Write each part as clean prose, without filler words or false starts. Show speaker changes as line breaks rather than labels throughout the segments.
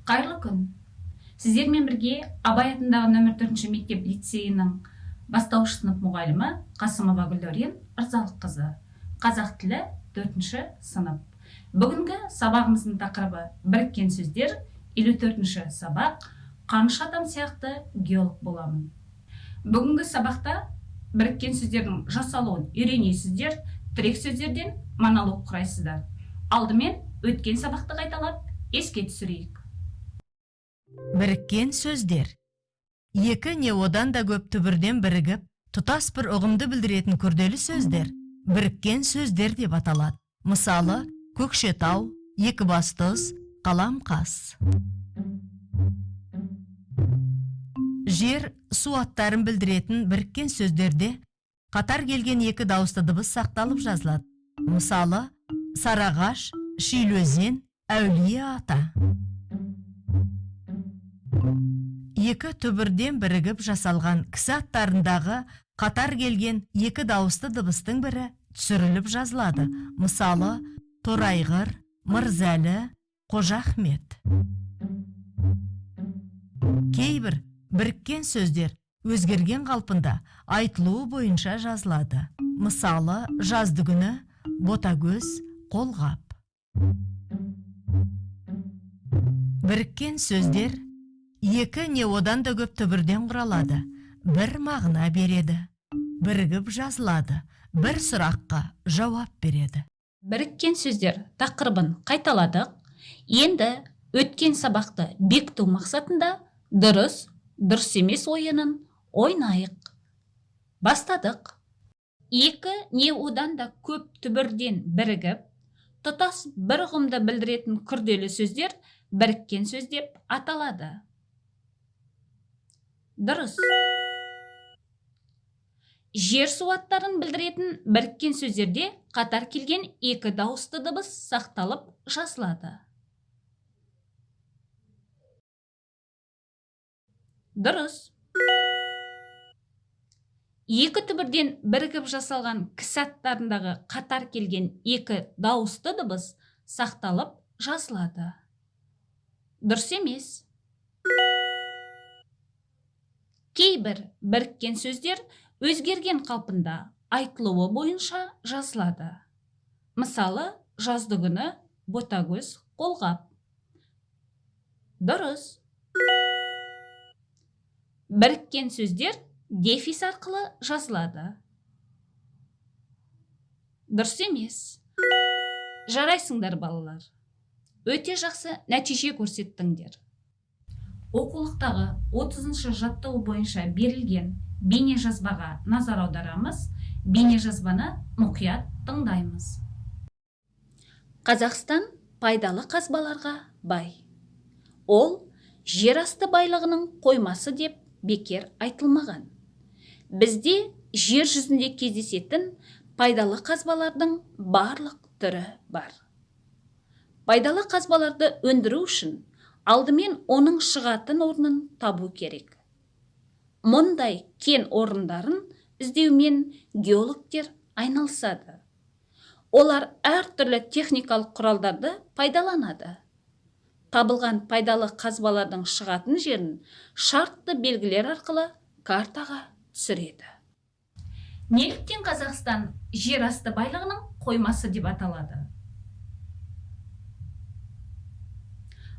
Қайырлы күн. Сіздермен бірге Абай атындағы нөмір 4 мектеп лицейінің бастауыш сынып мұғалімі Қасымова Гүлдөрен Ырзалыққызы. Қазақ тілі 4 сынып. Бүгінгі сабағымыздың тақырыбы біріккен сөздер, 54 сабақ, Қаныш атам сияқты геолог боламын. Бүгінгі сабақта біріккен сөздердің жасалуын үйренесіздер, тірек сөздерден монолог құрайсыздар. Алдымен өткен сабақты қайталап, еске түсірейік.
Біріккен сөздер. Екі не одан да көп түбірден бірігіп, тұтас бір ұғымды білдіретін күрделі сөздер біріккен сөздер деп аталады. Мысалы, Көкшетау, Екібастұз, Қаламқас. Жер, су аттарын білдіретін біріккен сөздерде қатар келген екі дауысты дыбыс сақталып жазылады. Мысалы, Сарағаш, Шилөзен, Әулие ата. Екі түбірден бірігіп жасалған кісі аттарындағы қатар келген екі дауысты дыбыстың бірі түсіріліп жазылады. Мысалы, Торайғыр, Мырзәлі, Қожахмет. Кейбір біріккен сөздер өзгерген қалпында айтылуы бойынша жазылады. Мысалы, Жаздыгүні, Ботагөз, Қолғап. Біріккен сөздер екі не одан да көп түбірден құралады, бір мағына береді, бірігіп жазылады, бір сұраққа жауап береді.
Біріккен сөздер тақырыбын қайталадық. Енді өткен сабақты бекіту мақсатында дұрыс емес ойынын ойнайық. Бастадық. Екі не одан да көп түбірден бірігіп, тұтас бір ұғымды білдіретін күрделі сөздер біріккен сөз деп аталады. Дұрыс. Жер су аттарын білдіретін біріккен сөздерде қатар келген екі дауысты дыбыс сақталып жазылады. Дұрыс. Екі түбірден бірігіп жасалған кісі аттарындағы қатар келген екі дауысты дыбыс сақталып жазылады. Дұрыс емес. Кейбір біріккен сөздер өзгерген қалпында айтылуы бойынша жазылады. Мысалы, Жаздыгүні, Ботагөз, Қолғап. Дұрыс. Біріккен сөздер дефис арқылы жазылады. Дұрыс емес. Жарайсыңдар, балалар. Өте жақсы нәтиже көрсеттіңдер. Оқулықтағы 30-шы жаттығу бойынша берілген бейне жазбаға назар аударамыз, бейне жазбаны мұқият тыңдаймыз. Қазақстан пайдалы қазбаларға бай. Ол жер асты байлығының қоймасы деп бекер айтылмаған. Бізде жер жүзінде кездесетін пайдалы қазбалардың барлық түрі бар. Пайдалы қазбаларды өндіру үшін алдымен оның шығатын орнын табу керек. Мұндай кен орындарын іздеумен геологтер айналысады. Олар әртүрлі техникалық құралдарды пайдаланады. Табылған пайдалы қазбалардың шығатын жерін шартты белгілер арқылы картаға түсіреді. Неліктен Қазақстан жер асты байлығының қоймасы деп аталады?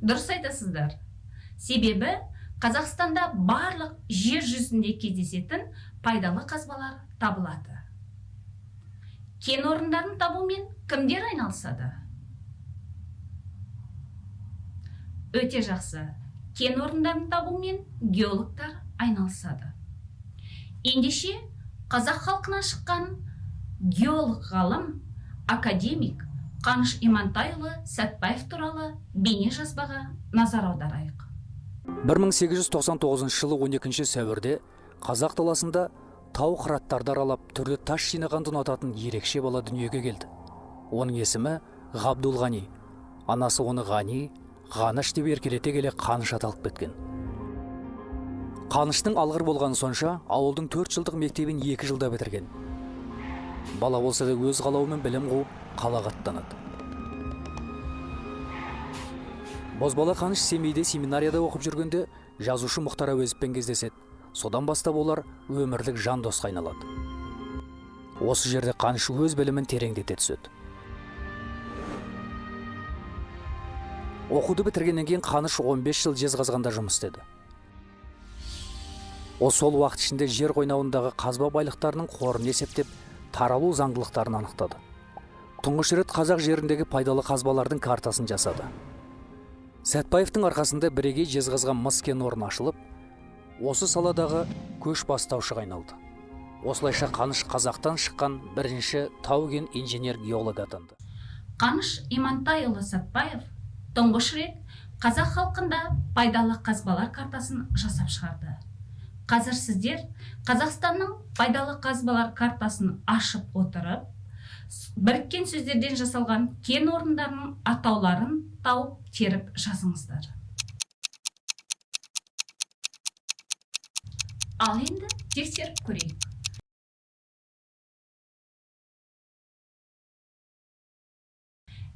Дұрыс айтасыздар. Себебі Қазақстанда барлық жер жүзінде кездесетін пайдалы қазбалар табылады. Кен орындарын табумен кімдер айналысады? Өте жақсы. Кен орындарын табумен геологтар айналысады. Ендеше қазақ халқына шыққан геолог ғалым, академик Қаныш Имантайұлы Сәтбаев туралы бейне жазбаға назар аударайық.
1899 жылы 12 сәуірде қазақ даласында тау қыраттарды аралап түрлі тас жинағанды ұнататын ерекше бала дүниеге келді. Оның есімі Ғабдулғани. Анасы оны Ғани, Ғаныш деп еркелете келе Қаныш аталып кеткен. Қаныштың алғыр болғаны сонша ауылдың 4 жылдық мектебін 2 жылда бітірген. Бала болса да өз қалауымен білім қуып қалаға аттанады. Бозбала Қаныш Семейде семинарияда оқып жүргенде жазушы Мұхтар Әуезовпен кездеседі. Содан бастап олар өмірлік жан досқа айналады. Осы жерде Қаныш өз білімін тереңдете түседі. Оқуды бітіргеннен кейін Қаныш 15 жыл Жезқазғанда жұмыс істеді. Сол уақыт ішінде жер қойнауындағы қазба байлықтарының қорын есептеп, таралу заңдылықтарын анықтады. Тұңғыш рет қазақ жеріндегі пайдалы қазбалардың картасын жасады. Сәтбаевтың арқасында бірегей Жезқазған мыс кен орны ашылып, осы саладағы көш бастаушыға айналды. Осылайша Қаныш Қазақтан шыққан бірінші тау-кен инженер-геолог атанды.
Қаныш Имантайұлы Сәтбаев тұңғыш рет қазақ халқында пайдалы қазбалар картасын жасап шығарды. Қазір сіздер Қазақстанның пайдалы қазбалар картасын ашып отырып, біріккен сөздерден жасалған кен орындарының атауларын тауып теріп жазыңыздар. Ал енді тексеріп көрейік.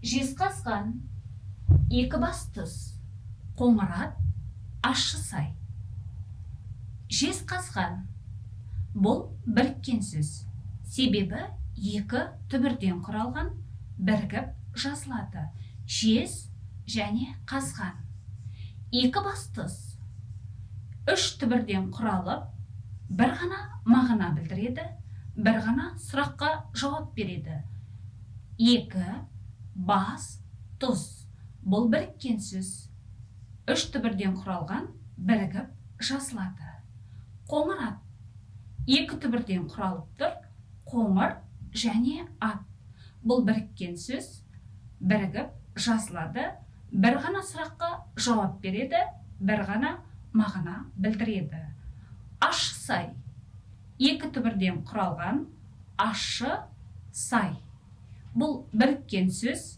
Жезқазған, Екібастұз, Қоңырат, Ащысай. Жезқазған бұл біріккен сөз. Себебі екі түбірден құралған, бірігіп жазылады. Жез және қазған. Екібастұз үш түбірден құралып, бір ғана мағына білдіреді, бір ғана сұраққа жауап береді. Екі бас тұз бұл біріккен сөз. Үш түбірден құралған, бірігіп жазылады. Қоңырат екі түбірден құралып тұр, қоңыр және ат. Бұл біріккен сөз, бірігіп жазылады, бір ғана сұраққа жауап береді, бір ғана мағына білдіреді. Ащысай екі түбірден құралған, ащы сай. Бұл біріккен сөз,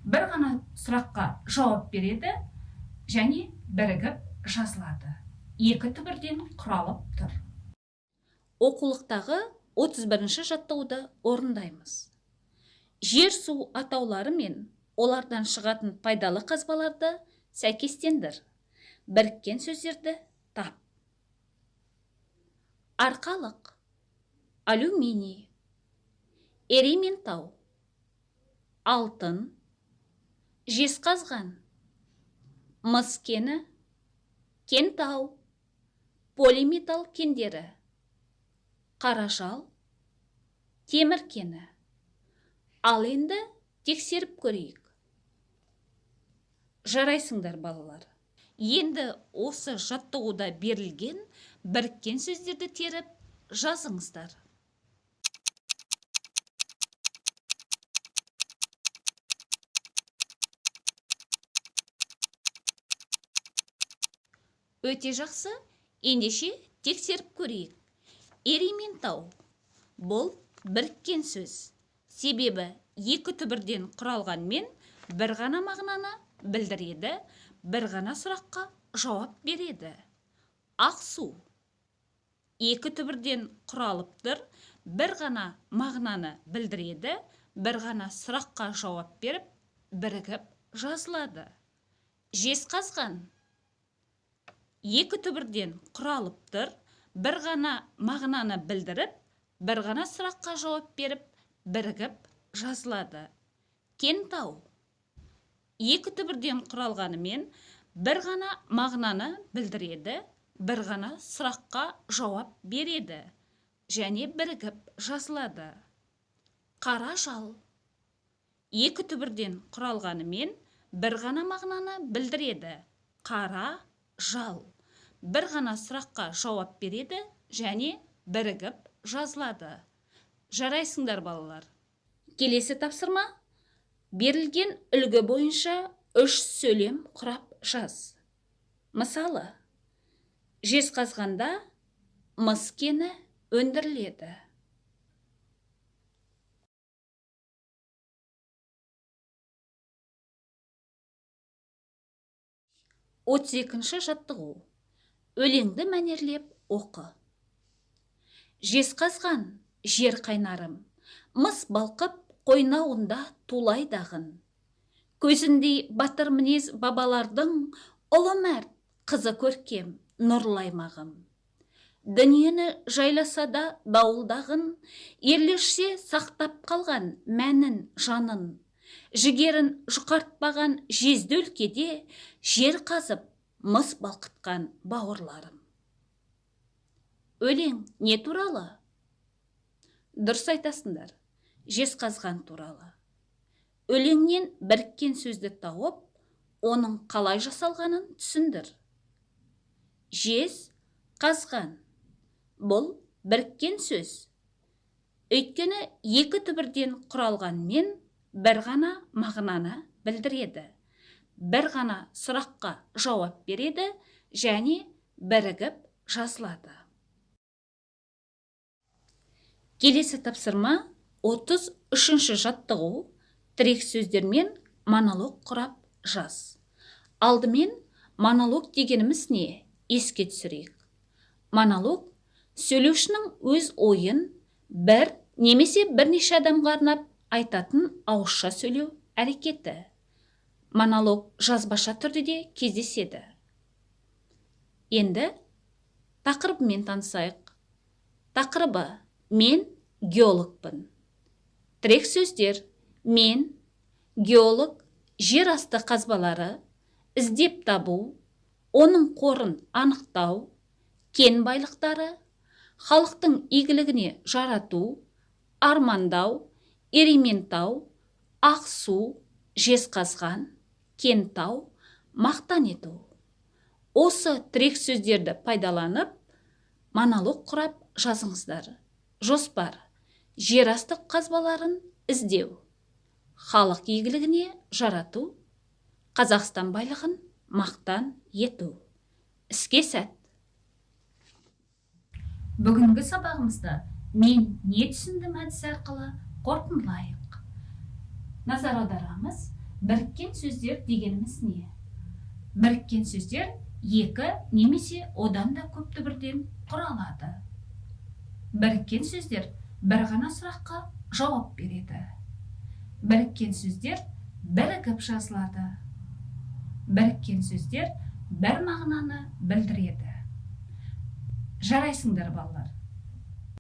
бір ғана сұраққа жауап береді және бірігіп жазылады. Екі түбірден құралып тұр. Оқулықтағы 31-ші жаттығуды орындаймыз. Жер су атаулары мен олардан шығатын пайдалы қазбаларды сәйкестендір. Біріккен сөздерді тап. Арқалық, алюминий, эрементау, алтын, Жезқазған, мыс кені, кентау, полиметалл кендері, қаражал, темір кені. Ал енді тексеріп көрейік. Жарайсыңдар, балалар. Енді осы жаттығуда берілген біріккен сөздерді теріп жазыңыздар. Өте жақсы, ендеше тексеріп көрейік. Эрементау бұл біріккен сөз. Себебі екі түбірден құралғанмен бір ғана мағынаны білдіреді, бір ғана сұраққа жауап береді. Ақсу екі түбірден құралыптыр, бір ғана мағынаны білдіреді, бір ғана сұраққа жауап беріп, бірігіп жазылады. Жезқазған екі түбірден құралыптыр, бір ғана мағынаны білдіріп, бір ғана сұраққа жауап беріп, бірігіп жазылады. Кентау екі түбірден құралғанымен, бір ғана мағынаны білдіреді, бір ғана сұраққа жауап береді және бірігіп жазылады. Қаражал екі түбірден құралғанымен, бір ғана мағынаны білдіреді. Қара жал бір ғана сұраққа жауап береді және бірігіп жазылады. Жарайсыңдар, балалар. Келесі тапсырма. Берілген үлгі бойынша үш сөйлем құрап жаз. Мысалы, Жезқазғанда мыс кені өндіріледі. Отыз екінші жаттығу. Өлеңді мәнерлеп оқы. Жезқазған жер қайнарым, мыс балқып қойнауында тулайдағын.
Көзіндей батыр мінез бабалардың, ұлы мәрт, қызы көркем, нұрлы аймағым. Дүниені жайласа да дауылдағын, ерлешсе сақтап қалған мәнін, жанын. Жігерін жұқартпаған жезді өлкеде, жер қазып, мыс балқытқан бауырларым. Өлең не туралы? Дұрыс айтасыңдар, жезқазған туралы. Өлеңнен біріккен сөзді тауып, оның қалай жасалғанын түсіндір. Жез, қазған. Бұл біріккен сөз. Өйткені екі түбірден құралғанмен бір ғана мағынаны білдіреді. Бір ғана сұраққа жауап береді және бірігіп жазылады. Келесі тапсырма 33-ші жаттығу. Тірек сөздермен монолог құрап жаз. Алдымен монолог дегеніміз не? Еске түсірейік. Монолог сөйлеушінің өз ойын бір немесе бірнеше адамға арнап айтатын ауызша сөйлеу әрекеті. Монолог жазбаша түрде де кездеседі. Енді тақырыбымен танысайық. Тақырыбы: мен геологпын. Тірек сөздер: мен, геолог, жер асты қазбалары, іздеп табу, оның қорын анықтау, кен байлықтары, халықтың игілігіне жарату, армандау, ерейментау, ақсу, жезқазған, кентау, мақтан ету. Осы тірек сөздерді пайдаланып, монолог құрап жазыңыздар. Жоспар: жер асты қазбаларын іздеу, халық игілігіне жарату, Қазақстан байлығын мақтан ету. Іске сәт!
Бүгінгі сабағымызда мен не түсіндім әдісі арқылы қорытындылайық. Назар аударамыз. Біріккен сөздер дегеніміз не? Біріккен сөздер екі немесе одан да көп түбірден құралады. Біріккен сөздер бір ғана сұраққа жауап береді. Біріккен сөздер бірігіп жазылады. Біріккен сөздер бір мағынаны білдіреді. Жарайсыңдар, балалар.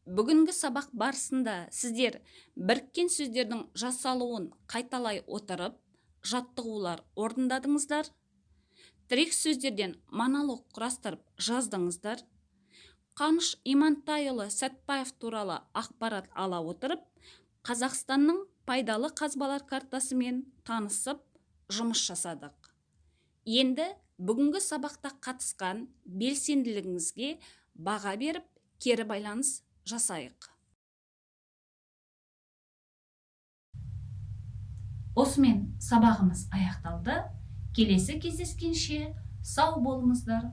Бүгінгі сабақ барысында сіздер біріккен сөздердің жасалуын қайталай отырып, жаттығулар орындадыңыздар. Тірек сөздерден монолог құрастырып жаздыңыздар. Қаныш Имантайұлы Сәтпаев туралы ақпарат ала отырып, Қазақстанның пайдалы қазбалар картасымен танысып, жұмыс жасадық. Енді бүгінгі сабақта қатысқан белсенділігіңізге баға беріп, кері байланыс жасайық.
Осымен сабағымыз аяқталды. Келесі кездескенше сау болыңыздар.